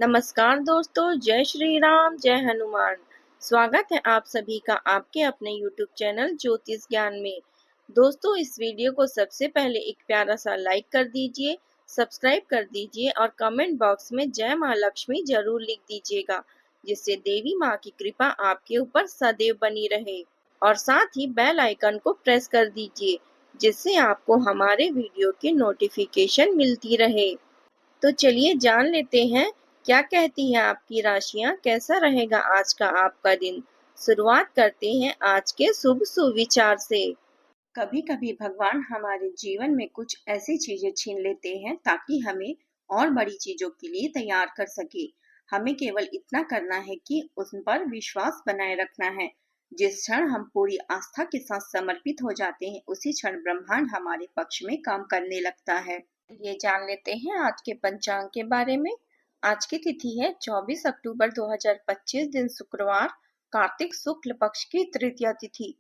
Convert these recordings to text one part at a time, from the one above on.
नमस्कार दोस्तों, जय श्री राम, जय हनुमान। स्वागत है आप सभी का आपके अपने YouTube चैनल ज्योतिष ज्ञान में। दोस्तों, इस वीडियो को सबसे पहले एक प्यारा सा लाइक कर दीजिए, सब्सक्राइब कर दीजिए और कमेंट बॉक्स में जय माँ लक्ष्मी जरूर लिख दीजिएगा, जिससे देवी माँ की कृपा आपके ऊपर सदैव बनी रहे। और साथ ही बेल आइकन को प्रेस कर दीजिए, जिससे आपको हमारे वीडियो की नोटिफिकेशन मिलती रहे। तो चलिए जान लेते हैं क्या कहती हैं आपकी राशियां, कैसा रहेगा आज का आपका दिन। शुरुआत करते हैं आज के शुभ सुविचार से। कभी कभी भगवान हमारे जीवन में कुछ ऐसी चीजें छीन लेते हैं ताकि हमें और बड़ी चीजों के लिए तैयार कर सके। हमें केवल इतना करना है कि उन पर विश्वास बनाए रखना है। जिस क्षण हम पूरी आस्था के साथ समर्पित हो जाते हैं, उसी क्षण ब्रह्मांड हमारे पक्ष में काम करने लगता है। ये जान लेते हैं आज के पंचांग के बारे में। आज की तिथि है 24 अक्टूबर 2025, दिन शुक्रवार, कार्तिक शुक्ल पक्ष की तृतीया तिथि,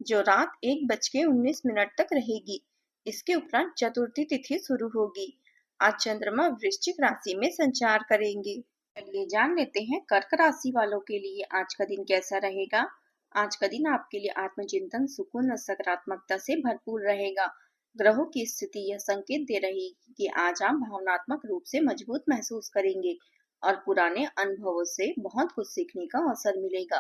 जो रात 1:19 तक रहेगी। इसके उपरांत चतुर्थी तिथि शुरू होगी। आज चंद्रमा वृश्चिक राशि में संचार करेंगे। चलिए जान लेते हैं कर्क राशि वालों के लिए आज का दिन कैसा रहेगा। आज का दिन आपके लिए आत्मचिंतन, सुकून और सकारात्मकता से भरपूर रहेगा। ग्रहों की स्थिति यह संकेत दे रही है कि आज आप भावनात्मक रूप से मजबूत महसूस करेंगे और पुराने अनुभवों से बहुत कुछ सीखने का अवसर मिलेगा।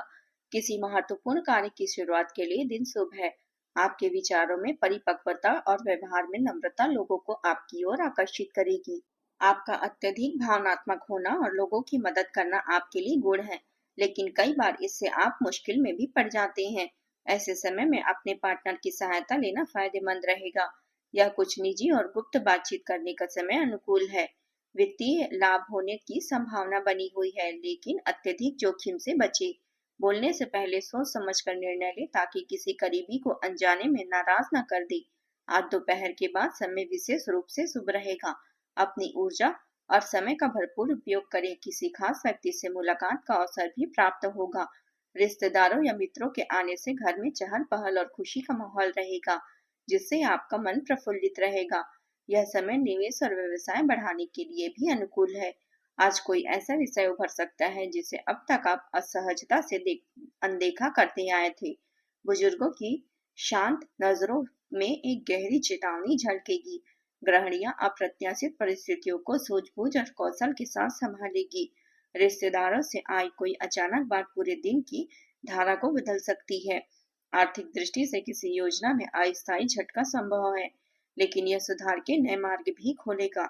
किसी महत्वपूर्ण कार्य की शुरुआत के लिए दिन शुभ है। आपके विचारों में परिपक्वता और व्यवहार में नम्रता लोगों को आपकी ओर आकर्षित करेगी। आपका अत्यधिक भावनात्मक होना और लोगों की मदद करना आपके लिए गुण है, लेकिन कई बार इससे आप मुश्किल में भी पड़ जाते हैं। ऐसे समय में अपने पार्टनर की सहायता लेना फायदेमंद रहेगा। यह कुछ निजी और गुप्त बातचीत करने का समय अनुकूल है। वित्तीय लाभ होने की संभावना बनी हुई है, लेकिन अत्यधिक जोखिम से बचे। बोलने से पहले सोच समझकर निर्णय ले ताकि किसी करीबी को अनजाने में नाराज न कर दे। आज दोपहर के बाद समय विशेष रूप से शुभ रहेगा। अपनी ऊर्जा और समय का भरपूर उपयोग करें। किसी खास व्यक्ति से मुलाकात का अवसर भी प्राप्त होगा। रिश्तेदारों या मित्रों के आने से घर में चहल पहल और खुशी का माहौल रहेगा, जिससे आपका मन प्रफुल्लित रहेगा। यह समय निवेश और व्यवसाय बढ़ाने के लिए भी अनुकूल है। आज कोई ऐसा विषय उभर सकता है जिसे अब तक आप असहजता से अनदेखा करते आए थे। बुजुर्गों की शांत नजरों में एक गहरी चेतावनी झलकेगी। गृहणियां अप्रत्याशित परिस्थितियों को सूझबूझ और कौशल के साथ संभालेगी। रिश्तेदारों से आई कोई अचानक बात पूरे दिन की धारा को बदल सकती है। आर्थिक दृष्टि से किसी योजना में अस्थायी झटका संभव है, लेकिन यह सुधार के नए मार्ग भी खोलेगा।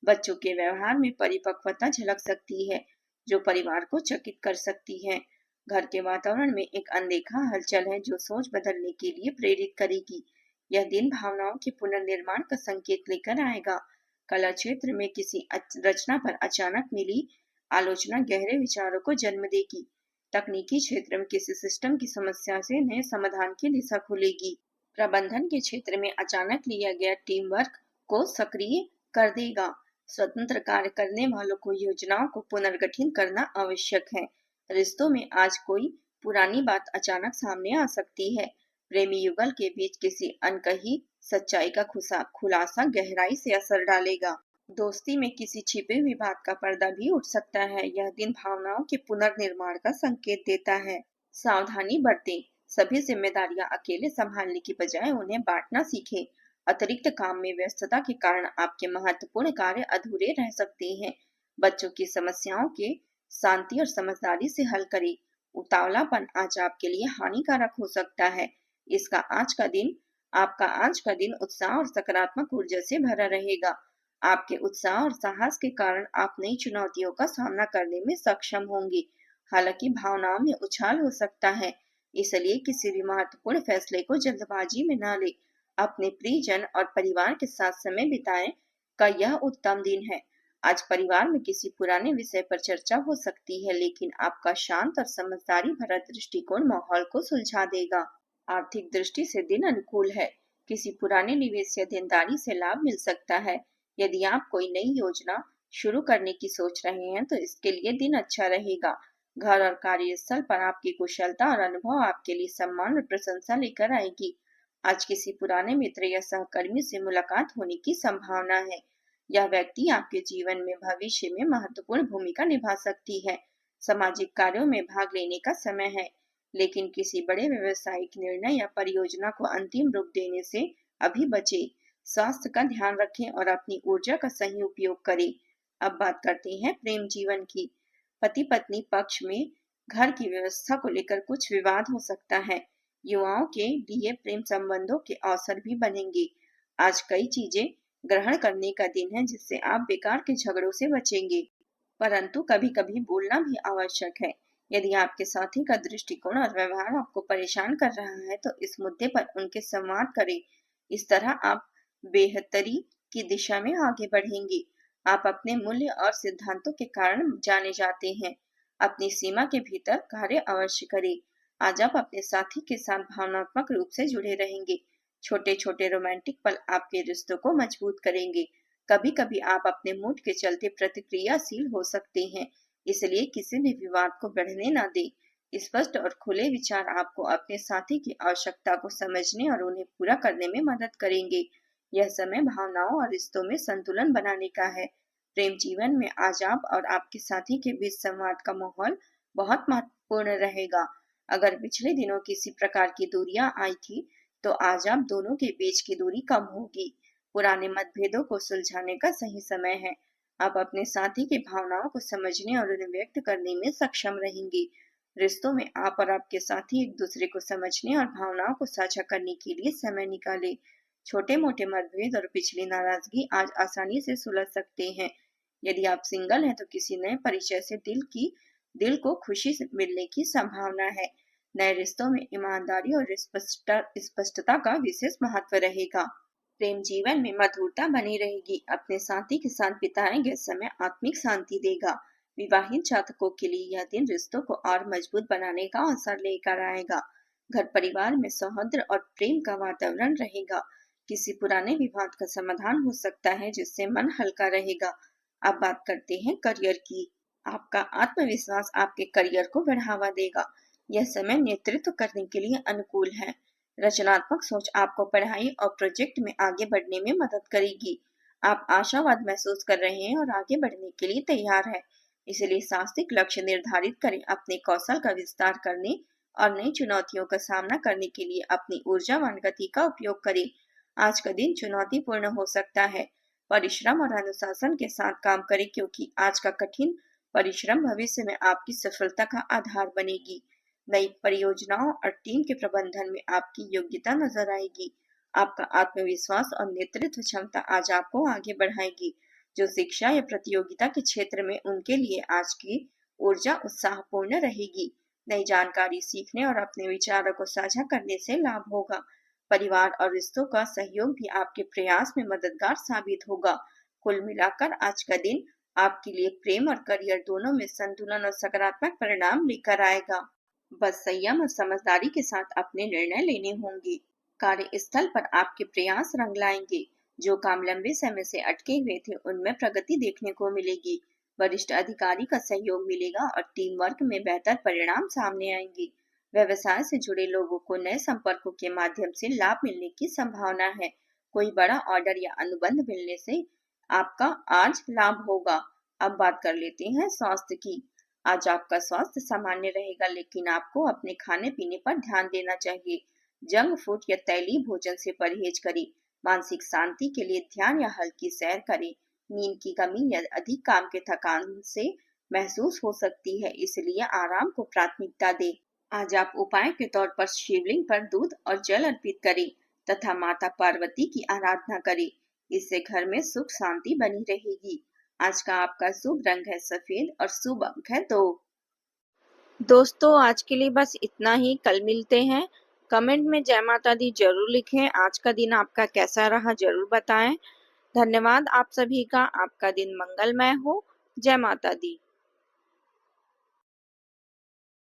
बच्चों के व्यवहार में परिपक्वता झलक सकती है, जो परिवार को चकित कर सकती है। घर के वातावरण में एक अनदेखा हलचल है जो सोच बदलने के लिए प्रेरित करेगी। यह दिन भावनाओं के पुनर्निर्माण का संकेत लेकर आएगा। कला क्षेत्र में किसी रचना पर अचानक मिली आलोचना गहरे विचारों को जन्म देगी। तकनीकी क्षेत्र में किसी सिस्टम की समस्या से नए समाधान की दिशा खुलेगी। प्रबंधन के क्षेत्र में अचानक लिया गया टीम वर्क को सक्रिय कर देगा। स्वतंत्र कार्य करने वालों को योजनाओं को पुनर्गठित करना आवश्यक है। रिश्तों में आज कोई पुरानी बात अचानक सामने आ सकती है। प्रेमी युगल के बीच किसी अनकही सच्चाई का खुलासा गहराई से असर डालेगा। दोस्ती में किसी छिपे विवाद का पर्दा भी उठ सकता है। यह दिन भावनाओं के पुनर्निर्माण का संकेत देता है। सावधानी बरतें। सभी जिम्मेदारियां अकेले संभालने की बजाय उन्हें बांटना सीखें। अतिरिक्त काम में व्यस्तता के कारण आपके महत्वपूर्ण कार्य अधूरे रह सकते हैं। बच्चों की समस्याओं के शांति और समझदारी से हल करें। उतावलापन आज आपके लिए हानिकारक हो सकता है। आपका आज का दिन उत्साह और सकारात्मक ऊर्जा से भरा रहेगा। आपके उत्साह और साहस के कारण आप नई चुनौतियों का सामना करने में सक्षम होंगे। हालांकि भावनाओं में उछाल हो सकता है, इसलिए किसी भी महत्वपूर्ण फैसले को जल्दबाजी में न ले। अपने प्रियजन और परिवार के साथ समय बिताएं का यह उत्तम दिन है। आज परिवार में किसी पुराने विषय पर चर्चा हो सकती है, लेकिन आपका शांत और समझदारी भरा दृष्टिकोण माहौल को सुलझा देगा। आर्थिक दृष्टि से दिन अनुकूल है। किसी पुराने निवेश या देनदारी से लाभ मिल सकता है। यदि आप कोई नई योजना शुरू करने की सोच रहे हैं तो इसके लिए दिन अच्छा रहेगा। घर और कार्यस्थल पर आपकी कुशलता और अनुभव आपके लिए सम्मान और प्रशंसा लेकर आएगी। आज किसी पुराने मित्र या सहकर्मी से मुलाकात होने की संभावना है। यह व्यक्ति आपके जीवन में भविष्य में महत्वपूर्ण भूमिका निभा सकती है। सामाजिक कार्यों में भाग लेने का समय है, लेकिन किसी बड़े व्यवसायिक निर्णय या परियोजना को अंतिम रूप देने से अभी बचे। स्वास्थ्य का ध्यान रखें और अपनी ऊर्जा का सही उपयोग करें। अब बात करते हैं प्रेम जीवन की। पति पत्नी पक्ष में घर की व्यवस्था को लेकर कुछ विवाद हो सकता है। युवाओं के लिए प्रेम संबंधों के अवसर भी बनेंगे। आज कई चीजें ग्रहण करने का दिन है, जिससे आप बेकार के झगड़ों से बचेंगे, परंतु कभी कभी बोलना भी आवश्यक है। यदि आपके साथी का दृष्टिकोण और व्यवहार आपको परेशान कर रहा है, तो इस मुद्दे पर उनके संवाद करें। इस तरह आप बेहतरी की दिशा में आगे बढ़ेंगे। आप अपने मूल्य और सिद्धांतों के कारण जाने जाते हैं। अपनी सीमा के भीतर कार्य अवश्य करें। आज आप अपने साथी के साथ भावनात्मक रूप से जुड़े रहेंगे। छोटे छोटे रोमांटिक पल आपके रिश्तों को मजबूत करेंगे। कभी कभी आप अपने मूड के चलते प्रतिक्रियाशील हो सकते हैं, इसलिए किसी भी विवाद को बढ़ने न दें। स्पष्ट और खुले विचार आपको अपने साथी की आवश्यकता को समझने और उन्हें पूरा करने में मदद करेंगे। यह समय भावनाओं और रिश्तों में संतुलन बनाने का है। प्रेम जीवन में आज आप और आपके साथी के बीच संवाद का माहौल बहुत महत्वपूर्ण रहेगा। अगर पिछले दिनों किसी प्रकार की दूरियां आई थी, तो आज आप दोनों के बीच की दूरी कम होगी। पुराने मतभेदों को सुलझाने का सही समय है। आप अपने साथी की भावनाओं को समझने और उन्हें व्यक्त करने में सक्षम रहेंगे। रिश्तों में आप और आपके साथी एक दूसरे को समझने और भावनाओं को साझा करने के लिए समय निकालें। छोटे मोटे मतभेद और पिछली नाराजगी आज आसानी से सुलझ सकते हैं। यदि आप सिंगल हैं, तो किसी नए परिचय से दिल को खुशी से मिलने की संभावना है। नए रिश्तों में ईमानदारी और स्पष्टता का विशेष महत्व रहेगा। प्रेम जीवन में मधुरता बनी रहेगी। अपने साथी के साथ बिताए गए समय आत्मिक शांति देगा। विवाहित जातकों के लिए यह दिन रिश्तों को और मजबूत बनाने का अवसर लेकर आएगा। घर परिवार में सौहार्द और प्रेम का वातावरण रहेगा। किसी पुराने विवाद का समाधान हो सकता है, जिससे मन हल्का रहेगा। अब बात करते हैं करियर की। आपका आत्मविश्वास आपके करियर को बढ़ावा देगा। यह समय नेतृत्व करने के लिए अनुकूल है। रचनात्मक सोच आपको पढ़ाई और प्रोजेक्ट में आगे बढ़ने में मदद करेगी। आप आशावाद महसूस कर रहे हैं और आगे बढ़ने के लिए तैयार हैं। इसलिए साहसिक लक्ष्य निर्धारित करें। अपने कौशल का विस्तार करने और नई चुनौतियों का सामना करने के लिए अपनी ऊर्जावान गति का उपयोग करें। आज का दिन चुनौतीपूर्ण हो सकता है। परिश्रम और अनुशासन के साथ काम करें, क्योंकि आज का कठिन परिश्रम भविष्य में आपकी सफलता का आधार बनेगी। नई परियोजनाओं और टीम के प्रबंधन में आपकी योग्यता नजर आएगी। आपका आत्मविश्वास और नेतृत्व क्षमता आज आपको आगे बढ़ाएगी। जो शिक्षा या प्रतियोगिता के क्षेत्र में, उनके लिए आज की ऊर्जा उत्साहपूर्ण रहेगी। नई जानकारी सीखने और अपने विचारों को साझा करने से लाभ होगा। परिवार और रिश्तों का सहयोग भी आपके प्रयास में मददगार साबित होगा। कुल मिलाकर आज का दिन आपके लिए प्रेम और करियर दोनों में संतुलन और सकारात्मक परिणाम लेकर आएगा। बस संयम और समझदारी के साथ अपने निर्णय लेने होंगे। कार्यस्थल पर आपके प्रयास रंग लाएंगे। जो काम लंबे समय से अटके हुए थे, उनमें प्रगति देखने को मिलेगी। वरिष्ठ अधिकारी का सहयोग मिलेगा और टीम वर्क में बेहतर परिणाम सामने आएंगे। व्यवसाय से जुड़े लोगों को नए संपर्कों के माध्यम से लाभ मिलने की संभावना है। कोई बड़ा ऑर्डर या अनुबंध मिलने से आपका आज लाभ होगा। अब बात कर लेते हैं स्वास्थ्य की। आज आपका स्वास्थ्य सामान्य रहेगा, लेकिन आपको अपने खाने पीने पर ध्यान देना चाहिए। जंक फूड या तैलीय भोजन से परहेज करें। मानसिक शांति के लिए ध्यान या हल्की सैर करें। नींद की कमी या अधिक काम के थकान से महसूस हो सकती है, इसलिए आराम को प्राथमिकता दें। आज आप उपाय के तौर पर शिवलिंग पर दूध और जल अर्पित करें तथा माता पार्वती की आराधना करें। इससे घर में सुख शांति बनी रहेगी। आज का आपका शुभ रंग है सफेद और शुभ अंक है 2। दोस्तों, आज के लिए बस इतना ही। कल मिलते हैं। कमेंट में जय माता दी जरूर लिखें। आज का दिन आपका कैसा रहा जरूर बताएं। धन्यवाद आप सभी का। आपका दिन मंगलमय हो। जय माता दी।